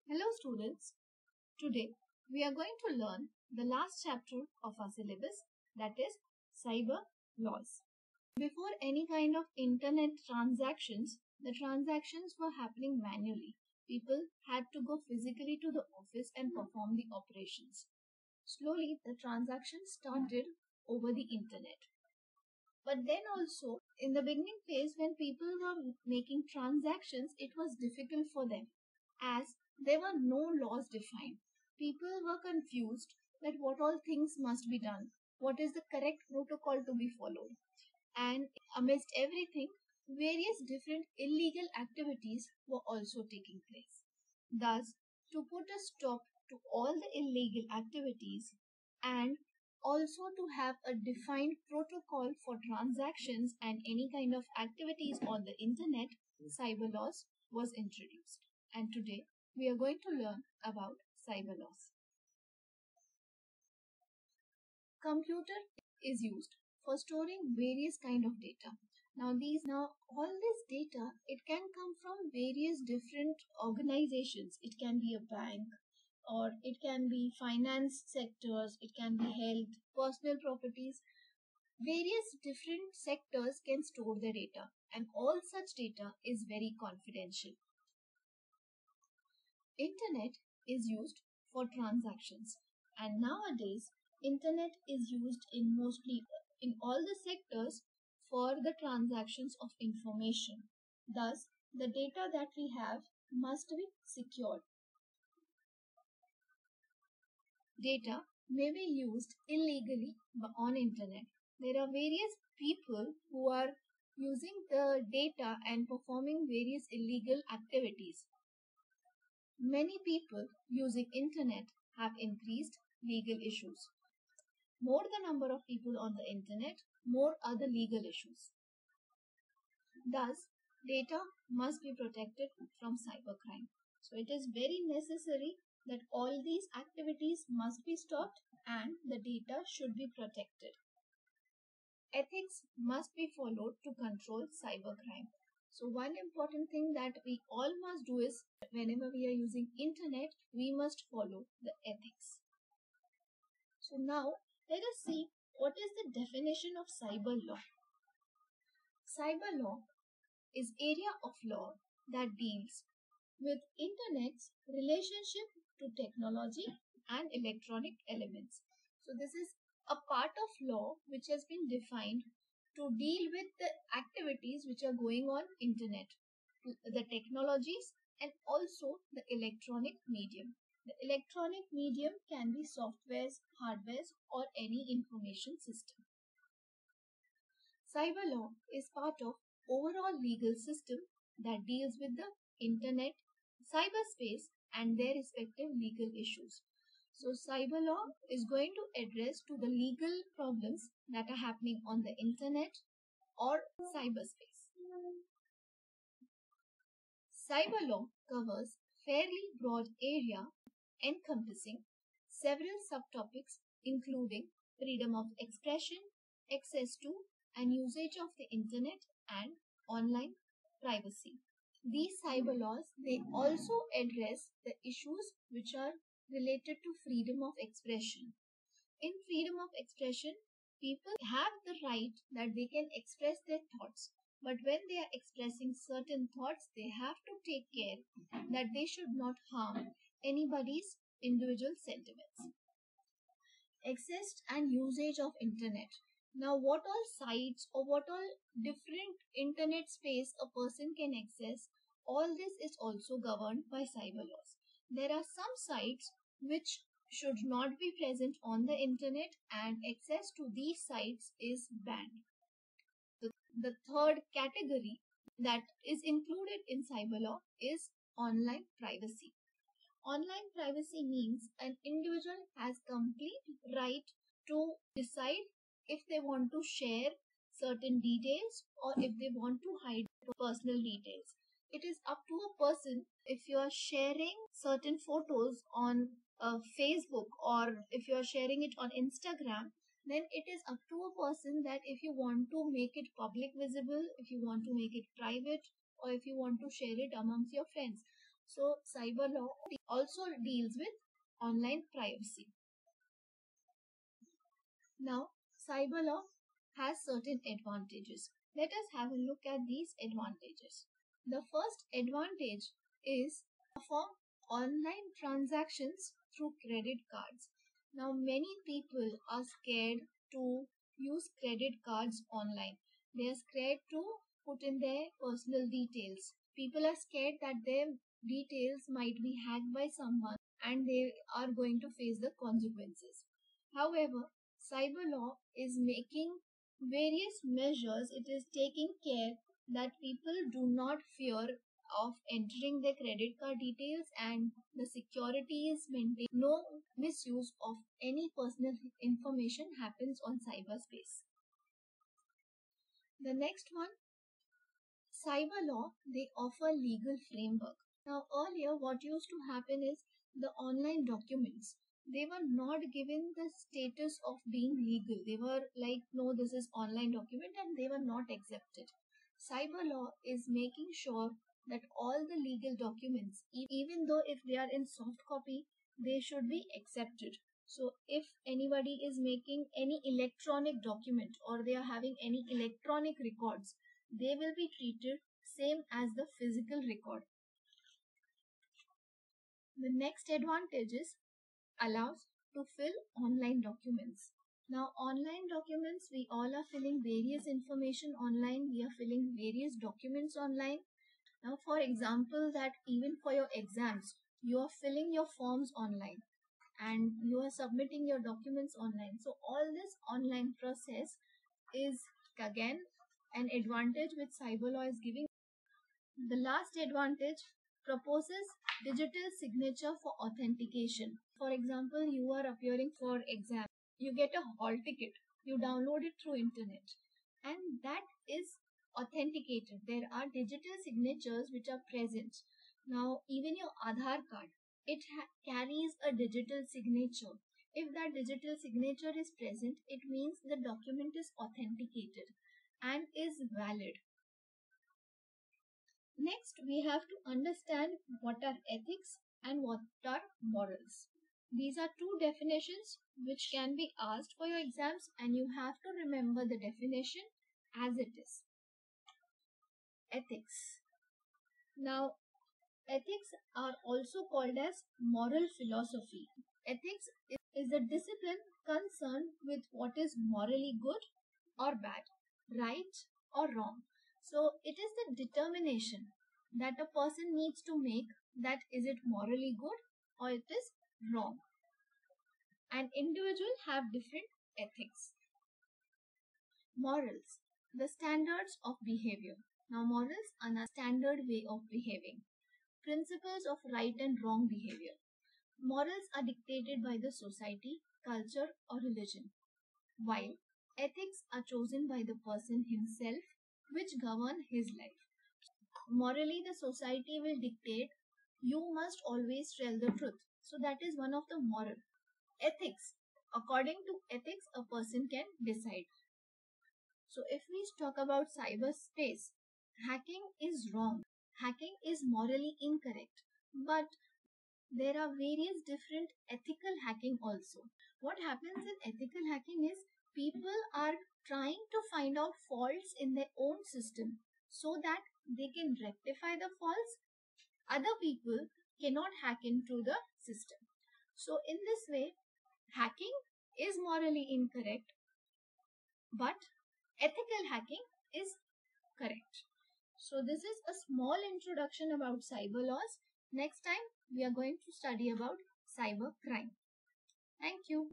Hello students, today we are going to learn the last chapter of our syllabus, that is cyber laws. Before any kind of internet transactions, the transactions were happening manually. People had to go physically to the office and perform the operations. Slowly the transactions started over the internet. But then also in the beginning phase when people were making transactions, it was difficult for them as there were no laws defined. People were confused that what all things must be done, what is the correct protocol to be followed. And amidst everything, various different illegal activities were also taking place. Thus, to put a stop to all the illegal activities and also to have a defined protocol for transactions and any kind of activities on the internet, cyber laws was introduced. And today we are going to learn about cyber laws. Computer is used for storing various kind of data. Now all this data, it can come from various different organizations. It can be a bank, or it can be finance sectors, it can be health, personal properties. Various different sectors can store their data, and all such data is very confidential. Internet is used for transactions, and nowadays internet is used in mostly in all the sectors for the transactions of information. Thus, the data that we have must be secured. Data may be used illegally on internet. There are various people who are using the data and performing various illegal activities. Many people using internet have increased legal issues. More the number of people on the internet, more are the legal issues. Thus, data must be protected from cybercrime. So it is very necessary that all these activities must be stopped and the data should be protected. Ethics must be followed to control cybercrime. So one important thing that we all must do is whenever we are using internet, we must follow the ethics. So now let us see what is the definition of cyber law. Cyber law is area of law that deals with internet's relationship to technology and electronic elements. So this is a part of law which has been defined to deal with the activities which are going on internet, the technologies and also the electronic medium. The electronic medium can be softwares, hardwares or any information system. Cyber law is part of overall legal system that deals with the internet, cyberspace and their respective legal issues. So cyber law is going to address to the legal problems that are happening on the internet or cyberspace. Cyber law covers fairly broad area encompassing several subtopics including freedom of expression, access to and usage of the internet and online privacy. These cyber laws, they also address the issues which are related to freedom of expression. In freedom of expression, people have the right that they can express their thoughts. But when they are expressing certain thoughts, they have to take care that they should not harm anybody's individual sentiments. Access and usage of internet. Now, what all sites or what all different internet space a person can access, all this is also governed by cyber laws. There are some sites which should not be present on the internet and access to these sites is banned. The third category that is included in cyber law is online privacy. Online privacy means an individual has complete right to decide if they want to share certain details or if they want to hide personal details. It is up to a person. If you are sharing certain photos on Facebook or if you are sharing it on Instagram, then it is up to a person that if you want to make it public visible, if you want to make it private, or if you want to share it amongst your friends. So cyber law also deals with online privacy. Now, cyber law has certain advantages. Let us have a look at these advantages. The first advantage is perform online transactions through credit cards. Now, many people are scared to use credit cards online. They are scared to put in their personal details. People are scared that their details might be hacked by someone and they are going to face the consequences. However, cyber law is making various measures. It is taking care that people do not fear of entering their credit card details and the security is maintained. No misuse of any personal information happens on cyberspace. The next one, cyber law, they offer legal framework. Now earlier what used to happen is the online documents, they were not given the status of being legal. They were like, no, this is online document and they were not accepted. Cyber law is making sure that all the legal documents, even though if they are in soft copy, they should be accepted. So if anybody is making any electronic document or they are having any electronic records, they will be treated same as the physical record. The next advantage is allows to fill online documents. Now online documents, we all are filling various information online. We are filling various documents online. Now for example, that even for your exams, you are filling your forms online and you are submitting your documents online. So all this online process is again an advantage which cyber law is giving. The last advantage proposes digital signature for authentication. For example, you are appearing for exam, you get a hall ticket, you download it through internet, and that is authenticated. There are digital signatures which are present. Now, even your Aadhaar card, it carries a digital signature. If that digital signature is present, it means the document is authenticated and is valid. Next, we have to understand what are ethics and what are morals. These are two definitions which can be asked for your exams and you have to remember the definition as it is. Ethics. Now, ethics are also called as moral philosophy. Ethics is a discipline concerned with what is morally good or bad, right or wrong. So it is the determination that a person needs to make, that is it morally good or it is wrong. An individual have different ethics. Morals, the standards of behavior. Now morals are a standard way of behaving. Principles of right and wrong behavior. Morals are dictated by the society, culture or religion, while ethics are chosen by the person himself, which govern his life. Morally, the society will dictate you must always tell the truth. So that is one of the moral. Ethics. According to ethics, a person can decide. So if we talk about cyberspace, hacking is wrong. Hacking is morally incorrect. But there are various different ethical hacking also. What happens in ethical hacking is people are trying to find out faults in their own system so that they can rectify the faults. Other people cannot hack into the system. So in this way, hacking is morally incorrect, but ethical hacking is correct. So this is a small introduction about cyber laws. Next time we are going to study about cyber crime. Thank you.